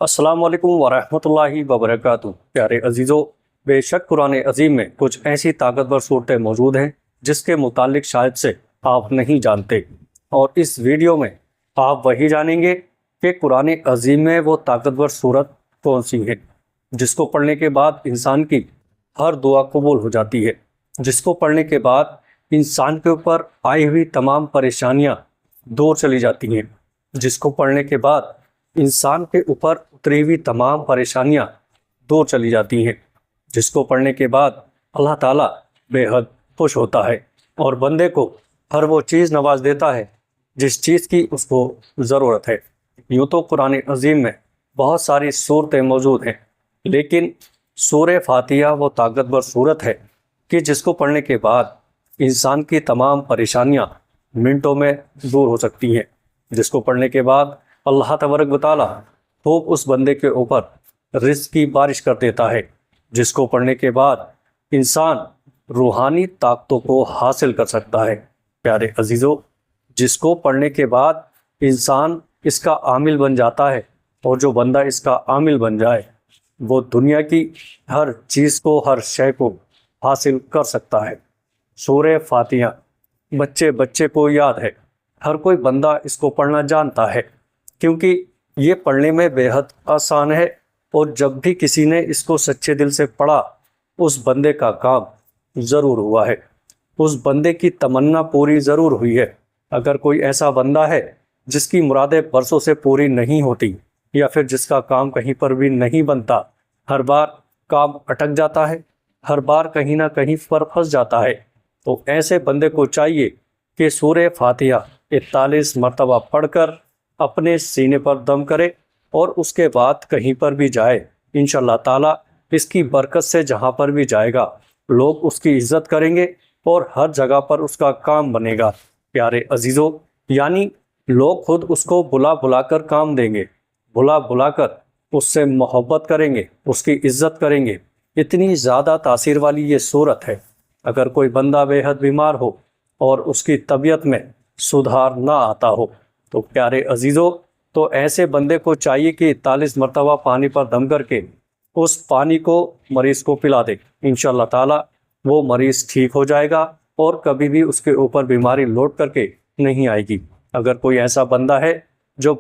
السلام علیکم ورحمۃ اللہ وبرکاتہ۔ پیارے عزیزو، بے شک قرآن عظیم میں کچھ ایسی طاقتور صورتیں موجود ہیں جس کے متعلق شاید سے آپ نہیں جانتے، اور اس ویڈیو میں آپ وہی جانیں گے کہ قرآن عظیم میں وہ طاقتور صورت کون سی ہے جس کو پڑھنے کے بعد انسان کی ہر دعا قبول ہو جاتی ہے، جس کو پڑھنے کے بعد انسان کے اوپر آئی ہوئی تمام پریشانیاں دور چلی جاتی ہیں، جس کو پڑھنے کے بعد انسان کے اوپر اتری ہوئی تمام پریشانیاں دور چلی جاتی ہیں، جس کو پڑھنے کے بعد اللہ تعالیٰ بے حد خوش ہوتا ہے اور بندے کو ہر وہ چیز نواز دیتا ہے جس چیز کی اس کو ضرورت ہے۔ یوں تو قرآن عظیم میں بہت ساری صورتیں موجود ہیں، لیکن سورہ فاتحہ وہ طاقتور صورت ہے کہ جس کو پڑھنے کے بعد انسان کی تمام پریشانیاں منٹوں میں دور ہو سکتی ہیں، جس کو پڑھنے کے بعد اللہ تبارک و تعالیٰ خوب اس بندے کے اوپر رزق کی بارش کر دیتا ہے، جس کو پڑھنے کے بعد انسان روحانی طاقتوں کو حاصل کر سکتا ہے۔ پیارے عزیزو، جس کو پڑھنے کے بعد انسان اس کا عامل بن جاتا ہے، اور جو بندہ اس کا عامل بن جائے وہ دنیا کی ہر چیز کو، ہر شے کو حاصل کر سکتا ہے۔ سورہ فاتحہ بچے بچے کو یاد ہے، ہر کوئی بندہ اس کو پڑھنا جانتا ہے، کیونکہ یہ پڑھنے میں بے حد آسان ہے، اور جب بھی کسی نے اس کو سچے دل سے پڑھا اس بندے کا کام ضرور ہوا ہے، اس بندے کی تمنا پوری ضرور ہوئی ہے۔ اگر کوئی ایسا بندہ ہے جس کی مرادیں برسوں سے پوری نہیں ہوتی، یا پھر جس کا کام کہیں پر بھی نہیں بنتا، ہر بار کام اٹک جاتا ہے، ہر بار کہیں نہ کہیں پر پھنس جاتا ہے، تو ایسے بندے کو چاہیے کہ سورہ فاتحہ 41 مرتبہ پڑھ کر اپنے سینے پر دم کرے، اور اس کے بعد کہیں پر بھی جائے انشاءاللہ تعالیٰ اس کی برکت سے جہاں پر بھی جائے گا لوگ اس کی عزت کریں گے، اور ہر جگہ پر اس کا کام بنے گا۔ پیارے عزیزو، یعنی لوگ خود اس کو بلا بلا کر کام دیں گے، بلا بلا کر اس سے محبت کریں گے، اس کی عزت کریں گے۔ اتنی زیادہ تاثیر والی یہ صورت ہے۔ اگر کوئی بندہ بے حد بیمار ہو اور اس کی طبیعت میں سدھار نہ آتا ہو، تو پیارے عزیزو، تو ایسے بندے کو چاہیے کہ 41 مرتبہ پانی پر دم کر کے اس پانی کو مریض کو پلا دے، انشاءاللہ تعالیٰ وہ مریض ٹھیک ہو جائے گا اور کبھی بھی اس کے اوپر بیماری لوٹ کر کے نہیں آئے گی۔ اگر کوئی ایسا بندہ ہے جو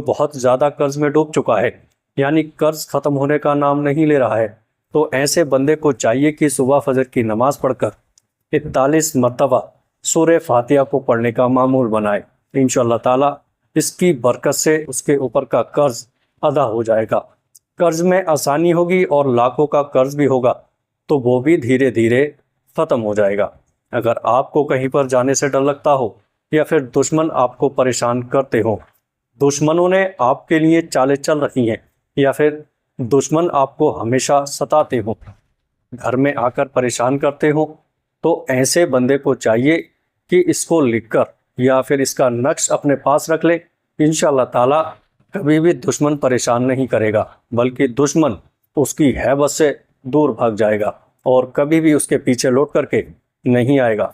بہت زیادہ قرض میں ڈوب چکا ہے، یعنی قرض ختم ہونے کا نام نہیں لے رہا ہے، تو ایسے بندے کو چاہیے کہ صبح فجر کی نماز پڑھ کر 41 مرتبہ سورہ فاتحہ کو پڑھنے کا معمول بنائے۔ انشاءاللہ تعالیٰ اس کی برکت سے اس کے اوپر کا قرض ادا ہو جائے گا، قرض میں آسانی ہوگی، اور لاکھوں کا قرض بھی ہوگا تو وہ بھی دھیرے دھیرے ختم ہو جائے گا۔ اگر آپ کو کہیں پر جانے سے ڈر لگتا ہو، یا پھر دشمن آپ کو پریشان کرتے ہوں، دشمنوں نے آپ کے لیے چالیں چل رکھی ہیں، یا پھر دشمن آپ کو ہمیشہ ستاتے ہوں، گھر میں آ کر پریشان کرتے ہوں، تو ایسے بندے کو چاہیے کہ اس کو لکھ کر یا پھر اس کا نقش اپنے پاس رکھ لے۔ انشاءاللہ تعالیٰ کبھی بھی دشمن پریشان نہیں کرے گا، بلکہ دشمن اس کی ہیبت سے دور بھاگ جائے گا اور کبھی بھی اس کے پیچھے لوٹ کر کے نہیں آئے گا۔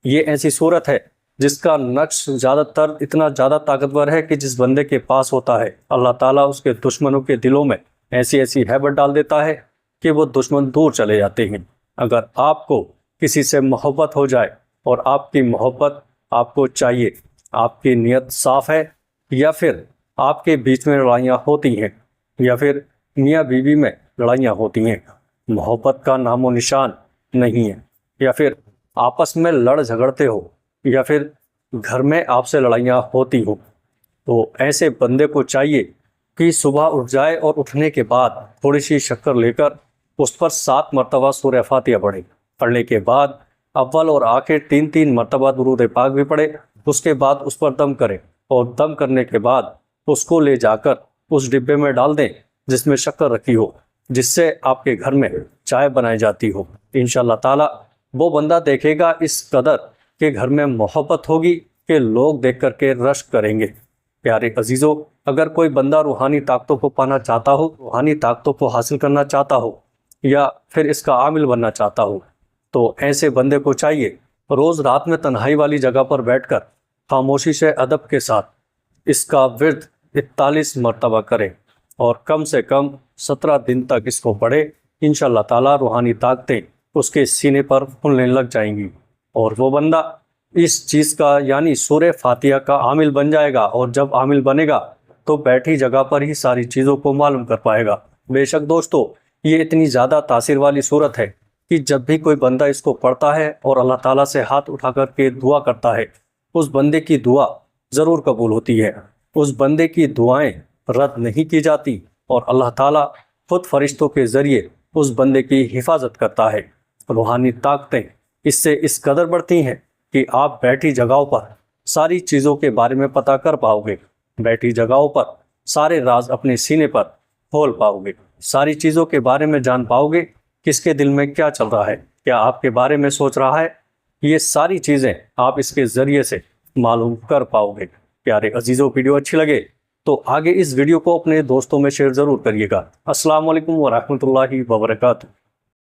یہ ایسی صورت ہے جس کا نقش زیادہ تر اتنا زیادہ طاقتور ہے کہ جس بندے کے پاس ہوتا ہے، اللہ تعالیٰ اس کے دشمنوں کے دلوں میں ایسی ایسی ہیبت ڈال دیتا ہے کہ وہ دشمن دور چلے جاتے ہیں۔ اگر آپ کو کسی سے محبت ہو جائے، اور آپ کی محبت آپ کو چاہیے، آپ کی نیت صاف ہے، یا پھر آپ کے بیچ میں لڑائیاں ہوتی ہیں، یا پھر میاں بیوی میں لڑائیاں ہوتی ہیں، محبت کا نام و نشان نہیں ہے، یا پھر آپس میں لڑ جھگڑتے ہو، یا پھر گھر میں آپ سے لڑائیاں ہوتی ہوں، تو ایسے بندے کو چاہیے کہ صبح اٹھ جائے اور اٹھنے کے بعد تھوڑی سی شکر لے کر اس پر 7 مرتبہ سورہ فاتحہ پڑھے۔ پڑھنے کے بعد اول اور آخر 3 مرتبہ درود پاک بھی پڑھے، اس کے بعد اس پر دم کرے، اور دم کرنے کے بعد اس کو لے جا کر اس ڈبے میں ڈال دیں جس میں شکر رکھی ہو، جس سے آپ کے گھر میں چائے بنائی جاتی ہو۔ انشاءاللہ تعالیٰ وہ بندہ دیکھے گا اس قدر کہ گھر میں محبت ہوگی کہ لوگ دیکھ کر کے رشک کریں گے۔ پیارے عزیزو، اگر کوئی بندہ روحانی طاقتوں کو پانا چاہتا ہو، روحانی طاقتوں کو حاصل کرنا چاہتا ہو، یا پھر اس کا عامل بننا چاہتا ہو، تو ایسے بندے کو چاہیے روز رات میں تنہائی والی جگہ پر بیٹھ کر خاموشی سے ادب کے ساتھ اس کا ورد 41 مرتبہ کرے، اور کم سے کم 17 دن تک اس کو پڑھے، انشاءاللہ تعالیٰ روحانی طاقتیں اس کے سینے پر پھولنے لگ جائیں گی، اور وہ بندہ اس چیز کا یعنی سورہ فاتحہ کا عامل بن جائے گا، اور جب عامل بنے گا تو بیٹھی جگہ پر ہی ساری چیزوں کو معلوم کر پائے گا۔ بے شک دوستو، یہ اتنی زیادہ تاثیر والی صورت ہے کہ جب بھی کوئی بندہ اس کو پڑھتا ہے اور اللہ تعالیٰ سے ہاتھ اٹھا کر کے دعا کرتا ہے، اس بندے کی دعا ضرور قبول ہوتی ہے، اس بندے کی دعائیں رد نہیں کی جاتی، اور اللہ تعالیٰ خود فرشتوں کے ذریعے اس بندے کی حفاظت کرتا ہے۔ روحانی طاقتیں اس سے اس قدر بڑھتی ہیں کہ آپ بیٹھی جگہوں پر ساری چیزوں کے بارے میں پتہ کر پاؤ گے، بیٹھی جگہوں پر سارے راز اپنے سینے پر کھول پاؤ گے، ساری چیزوں کے بارے میں جان پاؤ گے، کس کے دل میں کیا چل رہا ہے، کیا آپ کے بارے میں سوچ رہا ہے، یہ ساری چیزیں آپ اس کے ذریعے سے معلوم کر پاؤ گے۔ پیارے عزیزوں، ویڈیو اچھی لگے تو آگے اس ویڈیو کو اپنے دوستوں میں شیئر ضرور کریے گا۔ السلام علیکم ورحمۃ اللہ وبرکاتہ۔